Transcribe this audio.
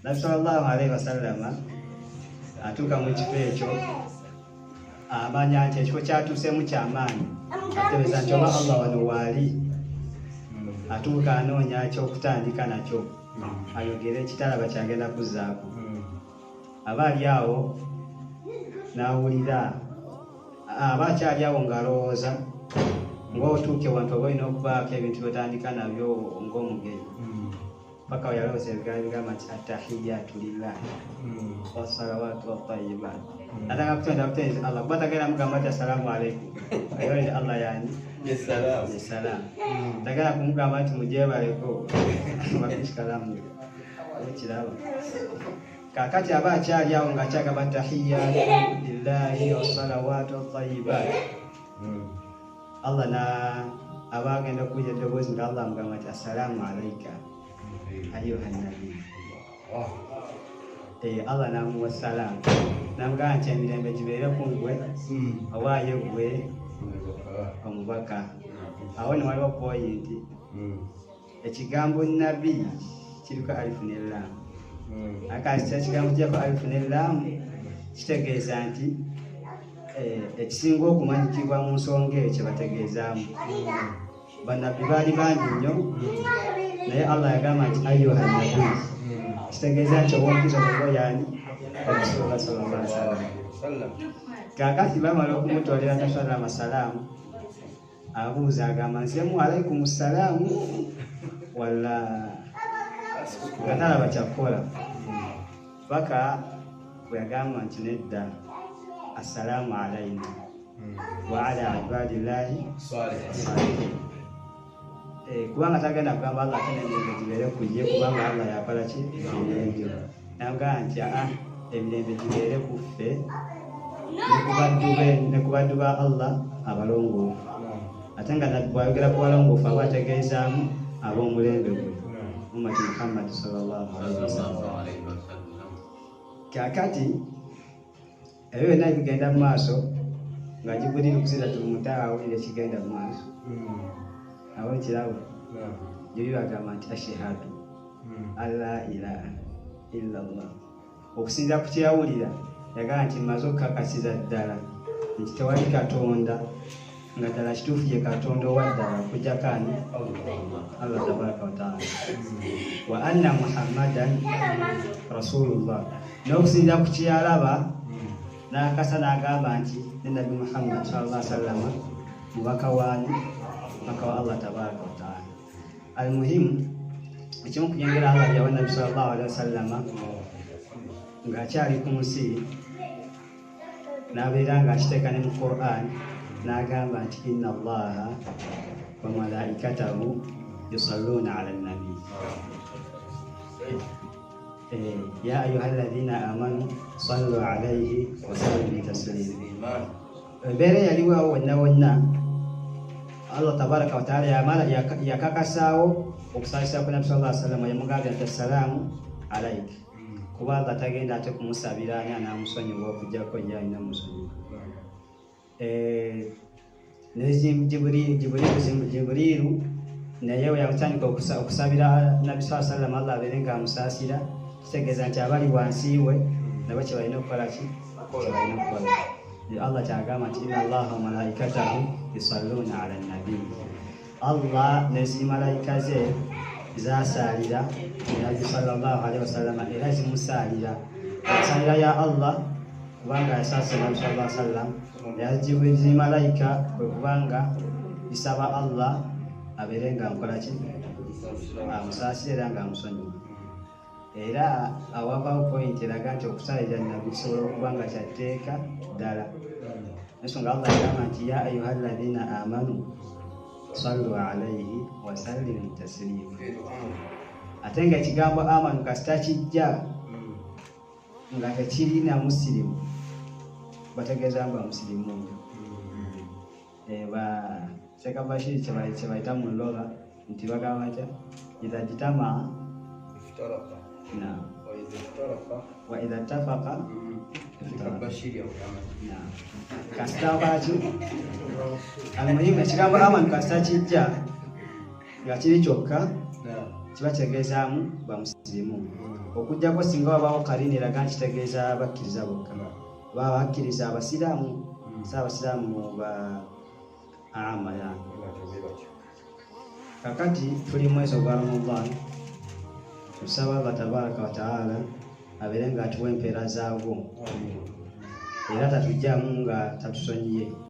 Nabi sallallahu alaihi wasallam atuuka mu kifo ekyo amanya nti ekifo kyatuusemu kyamaanyi ategeeza nti oba Allah wano waali atuuka anoonya ekyokutandika nakyo ayogere ekitalaba kyagenda kuzzaako aba ali awo n'awulira aba akyali awo ng'alowooza ng'otuuke wantu oba olina okubaako ebintu byotandika nabyo ng'omugenyi paka yalowooza ebigambo bigamba nti attahiyatu lillahi wassalawaatu wattayibaat ataka kutonda butenzi Allah kuba tagala mugamba nti assalaamu alaikum ayolere Allah yani yessalaamu tagala kumugamba nti mujebaleko bakishikalamu ekiraba kakati aba akyali awo ng'akyagamba attahiyatu lillahi wassalawaatu wattayibaat Allah na aba agenda okuwulira eddoboozi nga Allah amugamba nti assalaamu alaika ayuha nabi. Allah namuwa salaamu namugamba nti emirembe gibeere ku ggwe owaayo ggwe omubaka. Awo ne waliwo poyinti ekigambo nabi kiriko alifu ne laamu akati ekigambo kiriko alifu ne laamu kitegeeza nti ekisinga okumanyikibwa mu nsonga eyo kye bategeezaamu. Bannabbi baali bangi nnyo naye Allah yagamba nti ayuha nabi kitegeeza nti owomukizo mugoyaani Rasulullah sallallahu alaihi wasallam. Kakati bamala okumutwalira Nabi sallallahu alaihi wasallam abuuza agamba nsemu alaikum salaamu wala nga talaba kyakukola paka bwe yagamba nti nedda assalaamu alaina wa ala ibadillahi salihin. Kubanga tagenda kugamba Allah ate n'emirembe gibeere ku ye kubanga Allah yakola ki ebyo. Nagamba nti emirembe gibeere ku ffe ne ku baddu ba Allah abalongoofu. Ate nga nabbi bw'ayogera ku balongoofu aba ategeezaamu ab'omulembe gwe ummati Muhammad sallallahu alaihi wasallam. Kakati ebyo byonna bigenda mu maaso nga Jibuliiri kuziratul muntaha awulira ekigenda mu maaso. Awo kirabo Jibuliiri agamba nti ashhadu alla ilaha illallah. Okusinziira ku kyeyawulira yagamba nti mmaze okukakasiza ddala nti tewali Katonda nga ddala kituufu ye Katonda owa ddala okuggyako ani Allah tabaraka wa taala wa anna Muhammadan rasulullah. N'okusinziira ku kyeyalaba n'akasa n'agamba nti ne Nabi Muhammad sallallahu alaihi wasallam mubaka waani mubaka wa Allah tabaraka wa taala. Almuhimu ekimu kunyongera Allah yawa Nabi sallallahu alaihi wasallam ng'akyali ku nsi n'abeera ng'akiteeka ne mu Qur'an n'agamba nti inna Allaha wa malaikatahu yusalluna ala nabi ya ayyuhalladhina amanu sallu alayhi wa sallimu taslima. Embeera yaliwo awo wonna wonna Allah tabaraka wa taala yakakasaawo okusaalisa ku Nabi sallallahu alaihi wasallam yamugambye nti assalaamu alayka kuba Allah tagenda ate kumusabira ani anaamusonyiwa okuggyako ye alina musonyiwa. Ne Jibuliiru naye we yatandika okusabira Nabi sallallahu alaihi wasallam Allah abeere ng'amusaasira kitegeeza nti abali wansi we nabo kye balina okukola ki balina okukola. Allah kyagamba nti inna Allaha wa malaikatahu yusalluna ala nabi. Allah ne zimalayika ze zasaalira Nabi sallallahu alaihi wasallam era zimusaalira. Asaalira ya Allah kubanga yasaasa Nabi sallallahu alaihi wasallam yajibu zimalayika kwe kubanga bisaba Allah abeere ng'amukola ki amusaasira era ng'amusonyiwa. Era awavaho point eraga nti okusaalira Nabi kisobola okuba nga kyatteeka ddala. Ensonga Allah agamba nti ya ayyuhalladhina amanu sallu alayhi wa sallimu taslima. Ate nga ekigambo amanu kasita kijja nga tekirina musilimu bategeeza mba musilimu. Sheikh Bashir kye bayita mu lugha nti bagamba nti idha jitamaa iftaraqa wa idha ittafaqa kasita baki almuhimu ekigambo amanu kasita kijja nga kiri kyokka kibategeezaamu bamusirimu okujjako singa wabaawo kalini eraga nkitegeeza bakkiriza bokka baba bakkiriza abasiraamu si abasiraamu ba ama yange. Kakati tuli mwezi gwa Ramadaan, tusaba Allah tabaraka wa taala abeere nga atuwa empeera zaagwo era tatugyamu nga tatusonyiye.